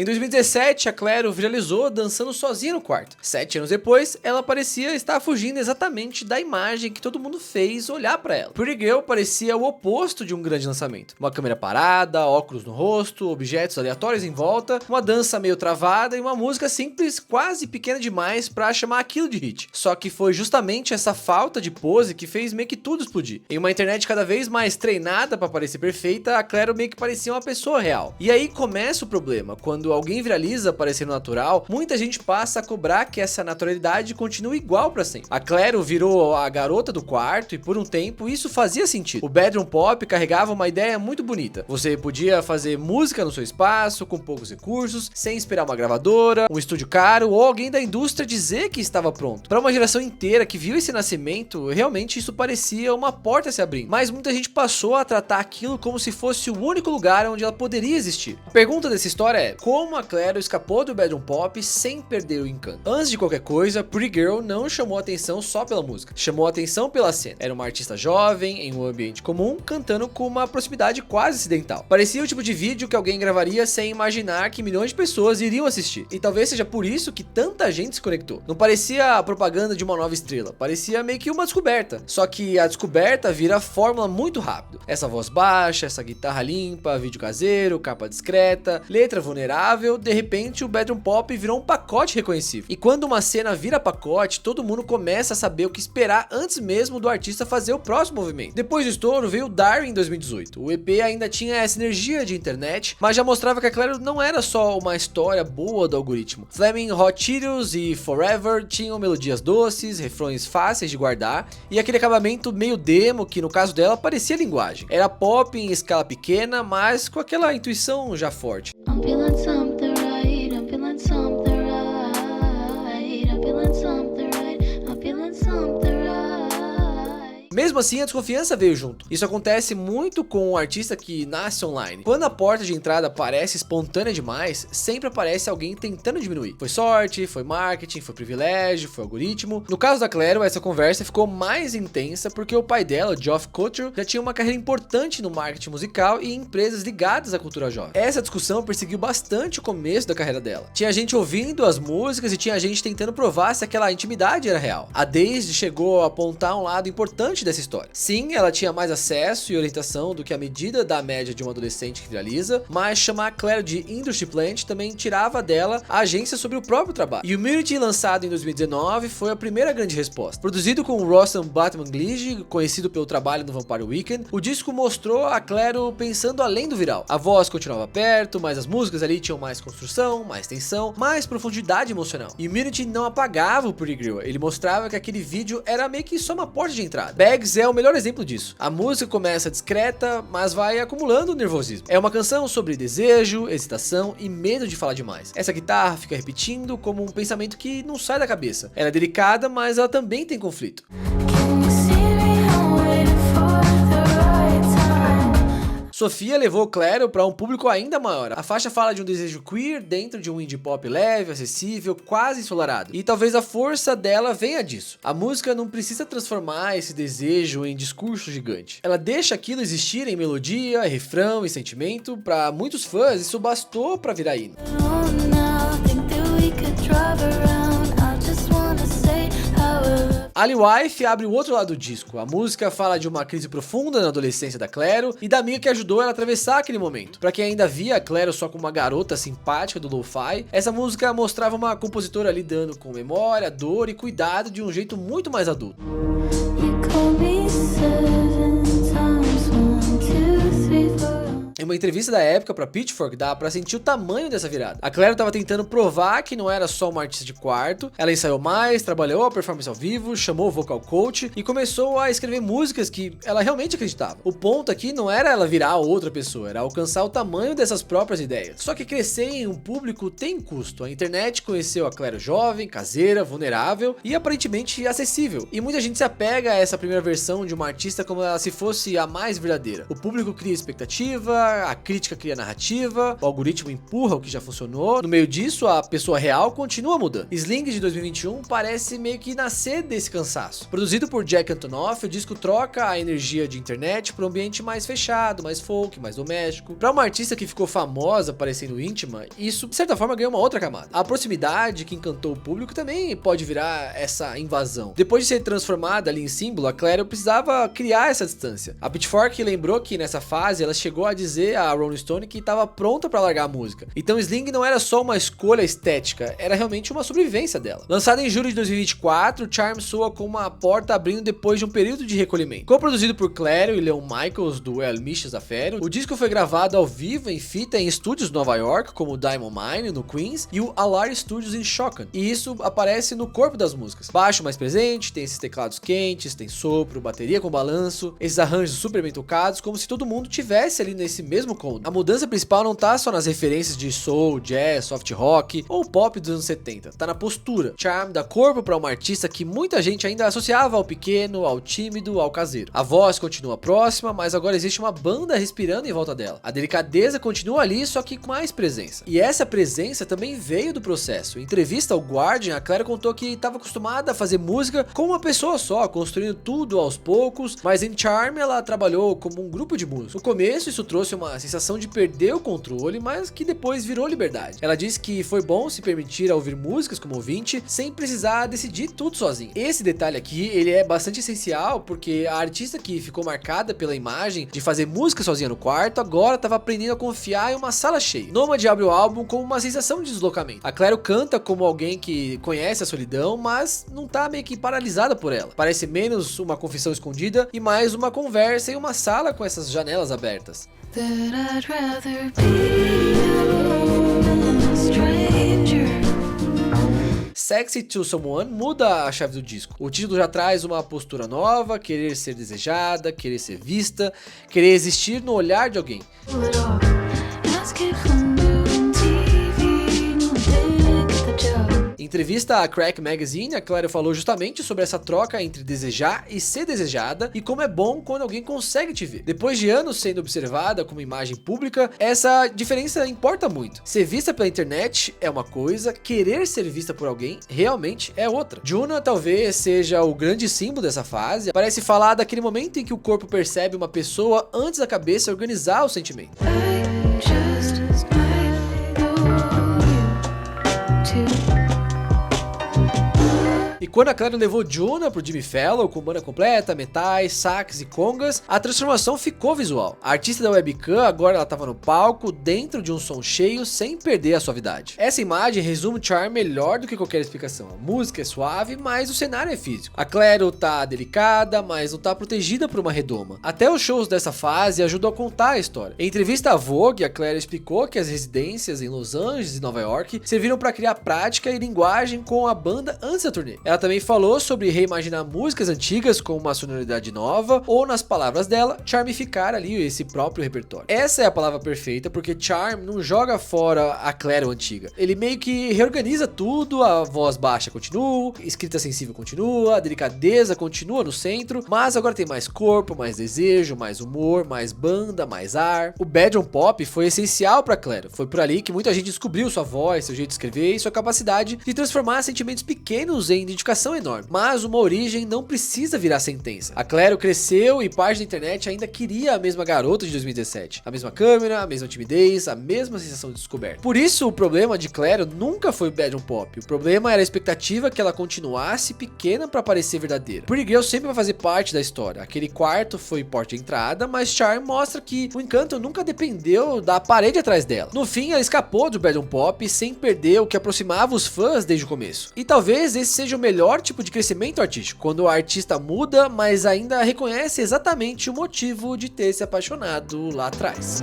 Em 2017, a Clairo viralizou dançando sozinha no quarto. 7 anos depois, ela parecia estar fugindo exatamente da imagem que todo mundo fez olhar pra ela. Pretty Girl parecia o oposto de um grande lançamento. Uma câmera parada, óculos no rosto, objetos aleatórios em volta, uma dança meio travada e uma música simples, quase pequena demais pra chamar aquilo de hit. Só que foi justamente essa falta de pose que fez meio que tudo explodir. Em uma internet cada vez mais treinada pra parecer perfeita, a Clairo meio que parecia uma pessoa real. E aí começa o problema. Quando alguém viraliza parecendo natural, muita gente passa a cobrar que essa naturalidade continue igual pra sempre. A Clairo virou a garota do quarto e por um tempo isso fazia sentido. O bedroom pop carregava uma ideia muito bonita. Você podia fazer música no seu espaço, com poucos recursos, sem esperar uma gravadora, um estúdio caro ou alguém da indústria dizer que estava pronto. Para uma geração inteira que viu esse nascimento, realmente isso parecia uma porta se abrindo. Mas muita gente passou a tratar aquilo como se fosse o único lugar onde ela poderia existir. A pergunta dessa história é: como a Clairo escapou do bedroom pop sem perder o encanto? Antes de qualquer coisa, Pretty Girl não chamou atenção só pela música, chamou atenção pela cena. Era uma artista jovem, em um ambiente comum, cantando com uma proximidade quase acidental. Parecia o tipo de vídeo que alguém gravaria sem imaginar que milhões de pessoas iriam assistir. E talvez seja por isso que tanta gente se conectou. Não parecia a propaganda de uma nova estrela, parecia meio que uma descoberta. Só que a descoberta vira fórmula muito rápido. Essa voz baixa, essa guitarra limpa, vídeo caseiro, capa discreta, letra vulnerável, de repente o bedroom pop virou um pacote reconhecível. E quando uma cena vira pacote, todo mundo começa a saber o que esperar antes mesmo do artista fazer o próximo movimento. Depois do estouro veio Darwin em 2018. O EP ainda tinha essa energia de internet, mas já mostrava que a Clairo não era só uma história boa do algoritmo. Flaming Hot Cheetos e Forever tinham melodias doces, refrões fáceis de guardar e aquele acabamento meio demo que no caso dela parecia linguagem. Era pop em escala pequena, mas com aquela intuição já forte. I'm feeling something right, I'm feeling something right, I'm feeling something right, I'm feeling something right. Mesmo assim, a desconfiança veio junto. Isso acontece muito com um artista que nasce online. Quando a porta de entrada parece espontânea demais, sempre aparece alguém tentando diminuir. Foi sorte, foi marketing, foi privilégio, foi algoritmo. No caso da Clairo, essa conversa ficou mais intensa porque o pai dela, o Geoff Culture, já tinha uma carreira importante no marketing musical e em empresas ligadas à cultura jovem. Essa discussão perseguiu bastante o começo da carreira dela. Tinha gente ouvindo as músicas e tinha gente tentando provar se aquela intimidade era real. A Daisy chegou a apontar um lado importante dessa história. Sim, ela tinha mais acesso e orientação do que a medida da média de um adolescente que viraliza, mas chamar a Clairo de Industry Plant também tirava dela a agência sobre o próprio trabalho. E o Immunity, lançado em 2019, foi a primeira grande resposta. Produzido com Rostam Batmanglij, conhecido pelo trabalho no Vampire Weekend, o disco mostrou a Clairo pensando além do viral. A voz continuava perto, mas as músicas ali tinham mais construção, mais tensão, mais profundidade emocional. E o Immunity não apagava o Pretty Girl, ele mostrava que aquele vídeo era meio que só uma porta de entrada. Bags é o melhor exemplo disso. A música começa discreta, mas vai acumulando nervosismo. É uma canção sobre desejo, excitação e medo de falar demais. Essa guitarra fica repetindo como um pensamento que não sai da cabeça. Ela é delicada, mas ela também tem conflito. Sofia levou Clairo para um público ainda maior. A faixa fala de um desejo queer dentro de um indie pop leve, acessível, quase ensolarado. E talvez a força dela venha disso. A música não precisa transformar esse desejo em discurso gigante. Ela deixa aquilo existir em melodia, refrão e sentimento. Para muitos fãs, isso bastou para virar hino. Ali Wife abre o outro lado do disco. A música fala de uma crise profunda na adolescência da Clairo e da amiga que ajudou ela a atravessar aquele momento. Pra quem ainda via a Clairo só como uma garota simpática do lo-fi, essa música mostrava uma compositora lidando com memória, dor e cuidado de um jeito muito mais adulto. Em uma entrevista da época pra Pitchfork, dá pra sentir o tamanho dessa virada. A Clairo tava tentando provar que não era só uma artista de quarto, ela ensaiou mais, trabalhou a performance ao vivo, chamou o vocal coach e começou a escrever músicas que ela realmente acreditava. O ponto aqui não era ela virar outra pessoa, era alcançar o tamanho dessas próprias ideias. Só que crescer em um público tem custo. A internet conheceu a Clairo jovem, caseira, vulnerável e aparentemente acessível. E muita gente se apega a essa primeira versão de uma artista como ela se fosse a mais verdadeira. O público cria expectativa, a crítica cria narrativa, o algoritmo empurra o que já funcionou. No meio disso, a pessoa real continua mudando. Sling de 2021 parece meio que nascer desse cansaço. Produzido por Jack Antonoff, o disco troca a energia de internet para um ambiente mais fechado, mais folk, mais doméstico. Para uma artista que ficou famosa, parecendo íntima, isso de certa forma ganhou uma outra camada. A proximidade que encantou o público também pode virar essa invasão. Depois de ser transformada ali em símbolo, a Clairo precisava criar essa distância. A Pitchfork lembrou que nessa fase ela chegou a dizer a Rolling Stone que estava pronta para largar a música. Então Sling não era só uma escolha estética, era realmente uma sobrevivência dela. Lançado em julho de 2024, Charm soa como uma porta abrindo depois de um período de recolhimento. Co-produzido por Clairo e Leon Michaels do El Michels Affair, o disco foi gravado ao vivo em fita em estúdios de Nova York, como o Diamond Mine no Queens e o Alar Studios em Shokan. E isso aparece no corpo das músicas. Baixo mais presente, tem esses teclados quentes, tem sopro, bateria com balanço, esses arranjos super bem tocados, como se todo mundo tivesse ali nesse mesmo cômodo. A mudança principal não tá só nas referências de soul, jazz, soft rock ou pop dos anos 70, tá na postura. Charm dá corpo para uma artista que muita gente ainda associava ao pequeno, ao tímido, ao caseiro. A voz continua próxima, mas agora existe uma banda respirando em volta dela. A delicadeza continua ali, só que com mais presença. E essa presença também veio do processo. Em entrevista ao Guardian, a Clairo contou que estava acostumada a fazer música com uma pessoa só, construindo tudo aos poucos, mas em Charm ela trabalhou como um grupo de músicos. No começo isso trouxe uma sensação de perder o controle, mas que depois virou liberdade. Ela disse que foi bom se permitir a ouvir músicas como ouvinte, sem precisar decidir tudo sozinho. Esse detalhe aqui, ele é bastante essencial, porque a artista que ficou marcada pela imagem de fazer música sozinha no quarto, agora estava aprendendo a confiar em uma sala cheia. Nomad abre o álbum com uma sensação de deslocamento. A Clairo canta como alguém que conhece a solidão, mas não tá meio que paralisada por ela. Parece menos uma confissão escondida e mais uma conversa em uma sala com essas janelas abertas. Sexy to Someone muda a chave do disco. O título já traz uma postura nova, querer ser desejada, querer ser vista, querer existir no olhar de alguém. Em entrevista à Crack Magazine, a Clairo falou justamente sobre essa troca entre desejar e ser desejada e como é bom quando alguém consegue te ver. Depois de anos sendo observada como imagem pública, essa diferença importa muito. Ser vista pela internet é uma coisa, querer ser vista por alguém realmente é outra. Juna talvez seja o grande símbolo dessa fase, parece falar daquele momento em que o corpo percebe uma pessoa antes da cabeça organizar o sentimento. E quando a Clairo levou Juna pro Jimmy Fallon com banda completa, metais, sax e congas, a transformação ficou visual. A artista da webcam agora ela tava no palco, dentro de um som cheio, sem perder a suavidade. Essa imagem resume o Charm melhor do que qualquer explicação. A música é suave, mas o cenário é físico. A Clairo tá delicada, mas não tá protegida por uma redoma. Até os shows dessa fase ajudam a contar a história. Em entrevista à Vogue, a Clairo explicou que as residências em Los Angeles e Nova York serviram para criar prática e linguagem com a banda antes da turnê. Ela também falou sobre reimaginar músicas antigas com uma sonoridade nova, ou nas palavras dela, charmificar ali esse próprio repertório. Essa é a palavra perfeita, porque Charm não joga fora a Clairo antiga. Ele meio que reorganiza tudo, a voz baixa continua, a escrita sensível continua, a delicadeza continua no centro, mas agora tem mais corpo, mais desejo, mais humor, mais banda, mais ar. O bedroom pop foi essencial para Clairo. Foi por ali que muita gente descobriu sua voz, seu jeito de escrever e sua capacidade de transformar sentimentos pequenos em identificação enorme. Mas uma origem não precisa virar sentença. A Clairo cresceu e parte da internet ainda queria a mesma garota de 2017. A mesma câmera, a mesma timidez, a mesma sensação de descoberta. Por isso, o problema de Clairo nunca foi o bedroom pop. O problema era a expectativa que ela continuasse pequena para parecer verdadeira. Pretty Girl sempre vai fazer parte da história. Aquele quarto foi porta de entrada, mas Charm mostra que o encanto nunca dependeu da parede atrás dela. No fim, ela escapou do bedroom pop sem perder o que aproximava os fãs desde o começo. E talvez esse seja o melhor tipo de crescimento artístico, quando o artista muda, mas ainda reconhece exatamente o motivo de ter se apaixonado lá atrás.